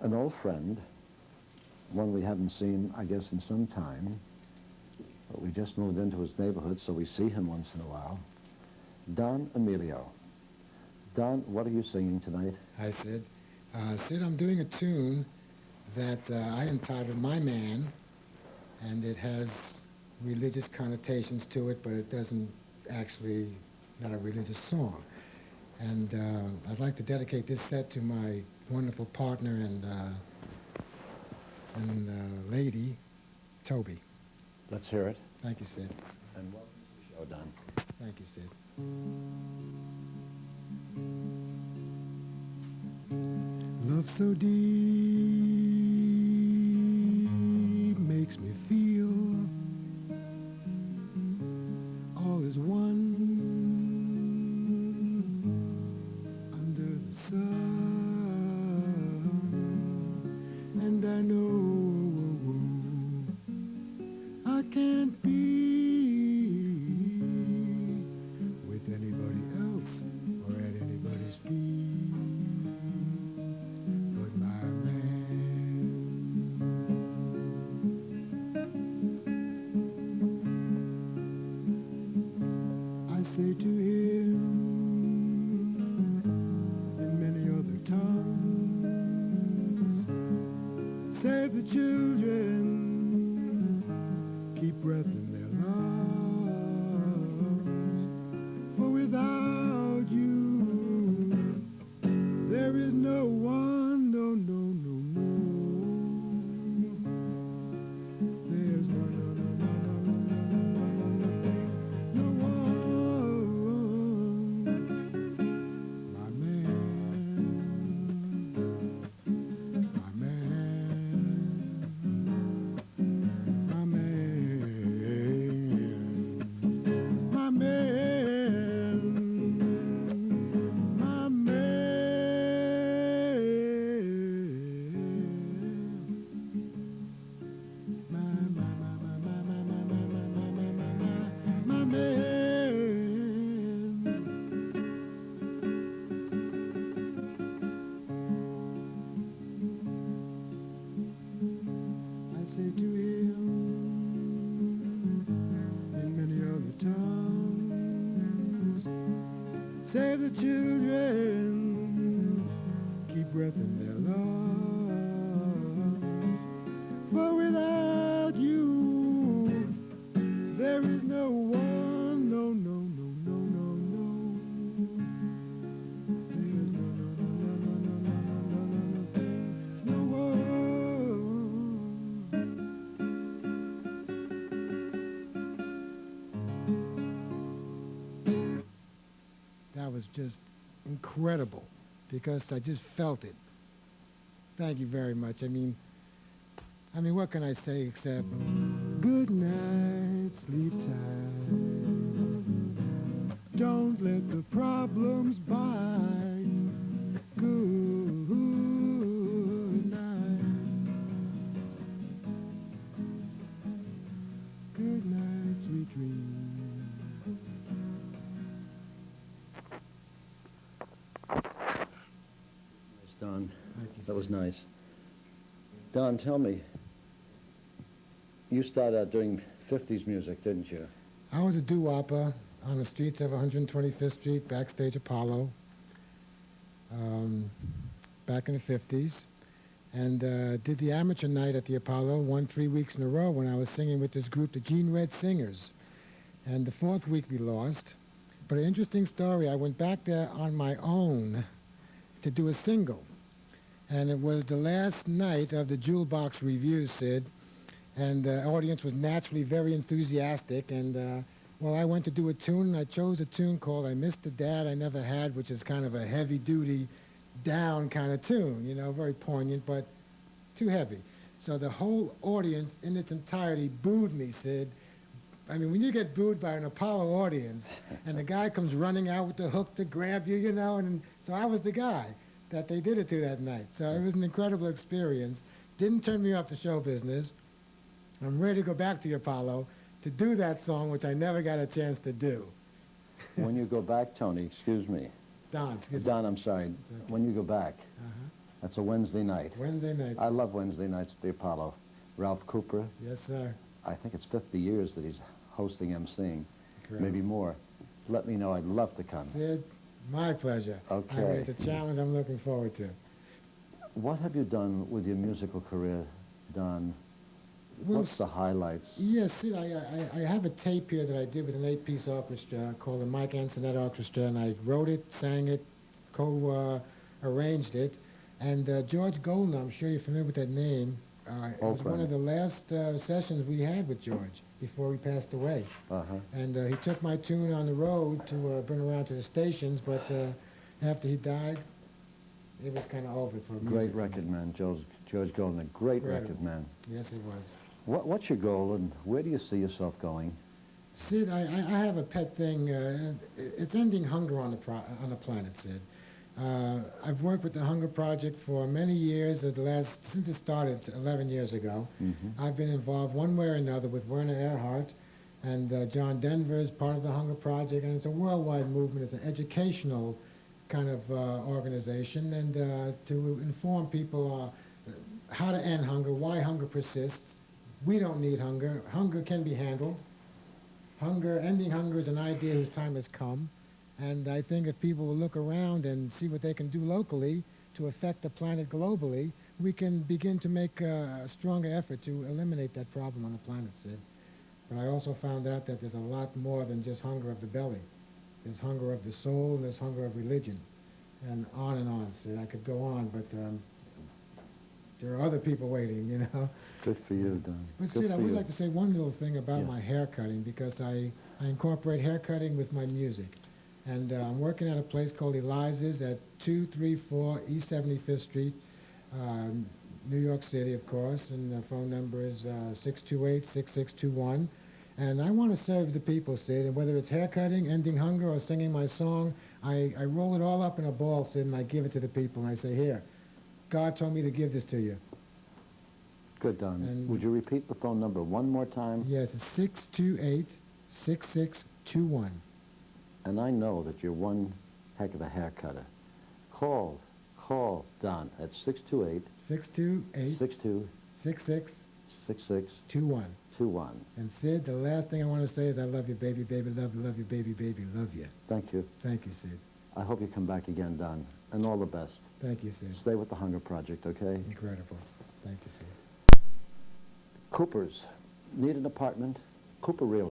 an old friend, one we haven't seen, I guess, in some time, but we just moved into his neighborhood, so we see him once in a while. Don Emilio. Don, what are you singing tonight? Hi, Sid. Sid, I'm doing a tune that I entitled My Man, and it has religious connotations to it, but it doesn't actually, not a religious song. And I'd like to dedicate this set to my wonderful partner and lady, Toby. Let's hear it. Thank you, Sid. And welcome to the show, Don. Thank you, Sid. Love so deep makes me feel all is one under the sun, and I know I can't be with anybody else or at anybody's feet but my man. I say to him in many other tongues, save the children, keep breath in their lungs, for without you there is no one, no, no, no, no. There's no, no, no, no, no, no, no, no, one. My man, my man, my man, my man, my man, my man. I say to him in many other tongues, save the children, keep breath in their lungs, for without you there is no one, no, no, no, no, no, no. There's no, no, no, no, no, no, no, no, no, no, no one. That was just incredible because I just felt it. Thank you very much. I mean, what can I say except good night, sleep tight. Don't let the problems bite. Good night. Good night, sweet dreams. Nice, Don. Thank you, That was Sid. nice. Don, tell me, you started out doing 50s music, didn't you? I was a doo-wopper on the streets of 125th Street, backstage Apollo, back in the 50s, and did the amateur night at the Apollo, won 3 weeks in a row when I was singing with this group, the Gene Red Singers. And the 4th week we lost. But an interesting story, I went back there on my own to do a single. And it was the last night of the Jewel Box Review, Sid, and the audience was naturally very enthusiastic, and well, I went to do a tune, and I chose a tune called I Missed the Dad I Never Had, which is kind of a heavy-duty, down kind of tune, you know, very poignant, but too heavy. So the whole audience in its entirety booed me, Sid. I mean, when you get booed by an Apollo audience, and the guy comes running out with the hook to grab you, you know, and so I was the guy that they did it to that night. So it was an incredible experience. Didn't turn me off the show business. I'm ready to go back to the Apollo to do that song, which I never got a chance to do. When you go back, Tony, excuse me. Don, excuse me. Don, I'm sorry. Okay. When you go back, Uh-huh. That's a Wednesday night. Wednesday night. I love Wednesday nights at the Apollo. Ralph Cooper, Yes, sir. I think it's 50 years that he's hosting emceeing, Correct. maybe more. Let me know. I'd love to come. Sid, my pleasure. Okay. I mean, it's a challenge I'm looking forward to. What have you done with your musical career, Don? Well, What's the highlights? Yes, Sid, I have a tape here that I did with an 8-piece orchestra called the Mike Antoinette Orchestra, and I wrote it, sang it, arranged it. And George Golden, I'm sure you're familiar with that name. It was one of the last sessions we had with George before he passed away. Uh-huh. And he took my tune on the road to bring around to the stations, but after he died, it was kind of over for music. Great record man, George Golden, a great Incredible. record man. Yes, it was. What's your goal, and where do you see yourself going? Sid, I have a pet thing. It's ending hunger on the planet, Sid. I've worked with the Hunger Project for many years. Since it started 11 years ago, I've been involved one way or another with Werner Erhard, and John Denver is part of the Hunger Project, and it's a worldwide movement. It's an educational kind of organization, and to inform people how to end hunger, why hunger persists. We don't need hunger. Hunger can be handled. Ending hunger is an idea whose time has come. And I think if people will look around and see what they can do locally to affect the planet globally, we can begin to make a stronger effort to eliminate that problem on the planet, Sid. But I also found out that there's a lot more than just hunger of the belly. There's hunger of the soul, and there's hunger of religion. And on, Sid. I could go on, but there are other people waiting, you know. Good for you, Don. But Good Sid, I for would you. like to say one little thing about my hair cutting, because I incorporate hair cutting with my music. And I'm working at a place called Eliza's at 234 East 75th Street, New York City, of course, and the phone number is 628-6621. And I want to serve the people, Sid, and whether it's hair cutting, ending hunger, or singing my song, I roll it all up in a ball, Sid, and I give it to the people, and I say, here, God told me to give this to you. Good, Don. And would you repeat the phone number one more time? Yes, it's 628-6621. And I know that you're one heck of a hair cutter. Call Don at 628 628 62 66 66 21. 21. And Sid, the last thing I want to say is I love you, baby, baby, love you, baby, baby, love you. Thank you. Thank you, Sid. I hope you come back again, Don. And all the best. Thank you, Sid. Stay with the Hunger Project, okay? Incredible. Thank you, Sid. Coopers. Need an apartment? Cooper Real